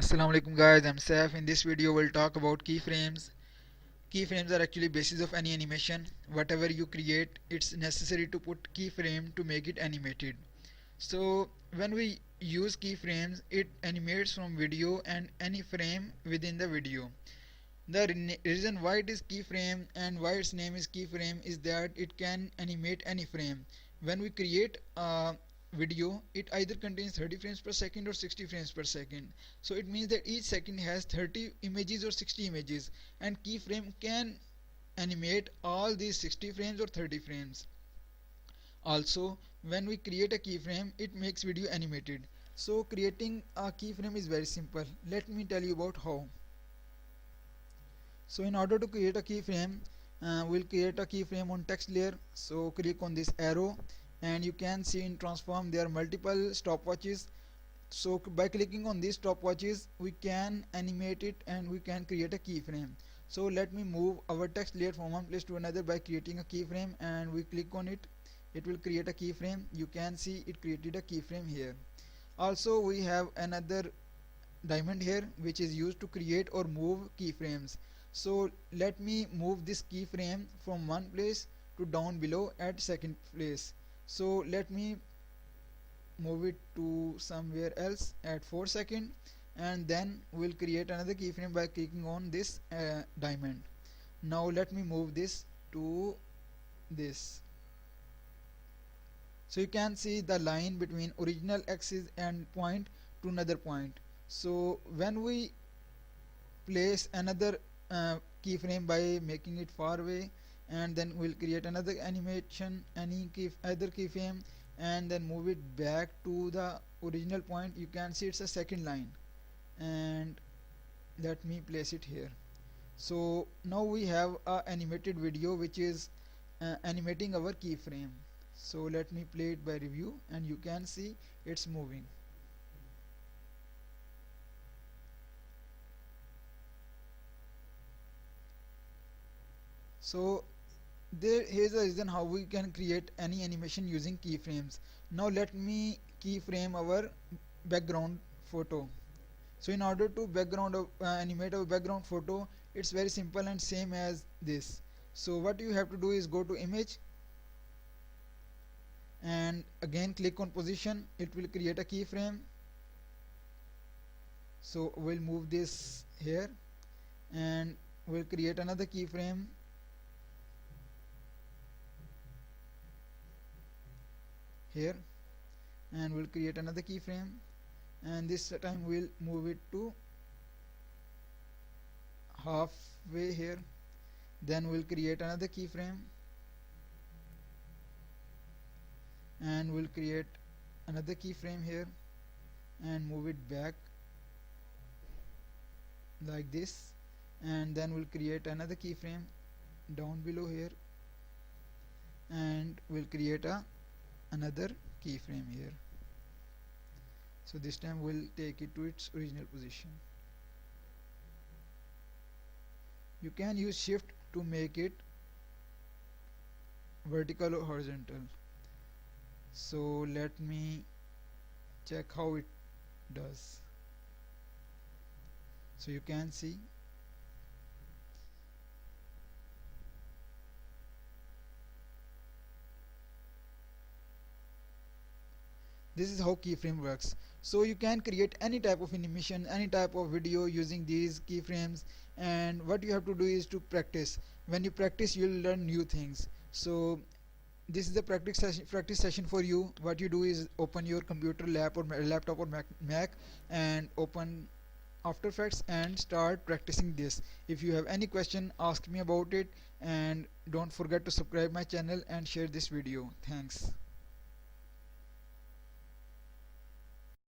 Assalamu alaikum guys, I'm Saif. In this video we'll talk about keyframes. Keyframes are actually basis of any animation. Whatever you create, it's necessary to put keyframe to make it animated. So when we use keyframes, it animates from video and any frame within the video. The reason why it is keyframe and why its name is keyframe is that it can animate any frame. When we create a video, it either contains 30 frames per second or 60 frames per second. So it means that each second has 30 images or 60 images, and keyframe can animate all these 60 frames or 30 frames. Also, when we create a keyframe, it makes video animated. So creating a keyframe is very simple. Let me tell you about how. So in order to create a keyframe, we'll create a keyframe on text layer. So click on this arrow and you can see in transform there are multiple stopwatches. So by clicking on these stopwatches, we can animate it and we can create a keyframe. So let me move our text layer from one place to another by creating a keyframe, and we click on it. It will create a keyframe. You can see it created a keyframe here. Also we have another diamond here which is used to create or move keyframes. So let me move this keyframe from one place to down below at second place. So let me move it to somewhere else at 4 second, and then we'll create another keyframe by clicking on this diamond. Now let me move this to this. So you can see the line between original axis and point to another point. So when we place another keyframe by making it far away, and then we'll create another animation, other keyframe, and then move it back to the original point. You can see it's a second line, and let me place it here. So now we have a animated video which is animating our keyframe. So let me play it by review, and you can see it's moving. So here's the reason how we can create any animation using keyframes. Now let me keyframe our background photo. So in order to animate our background photo, it's very simple and same as this. So what you have to do is go to image and again click on position. It will create a keyframe. So we'll move this here and we'll create another keyframe here, and we'll create another keyframe, and this time we'll move it to halfway here. Then we'll create another keyframe and we'll create another keyframe here and move it back like this, and then we'll create another keyframe down below here, and we'll create another keyframe here. So this time we'll take it to its original position. You can use shift to make it vertical or horizontal. So let me check how it does. So you can see this is how keyframe works. So you can create any type of animation, any type of video using these keyframes, and what you have to do is to practice. When you practice, you'll learn new things. So this is a practice session for you. What you do is open your computer, laptop or Mac, and open After Effects and start practicing this. If you have any question, ask me about it, and don't forget to subscribe my channel and share this video. Thanks.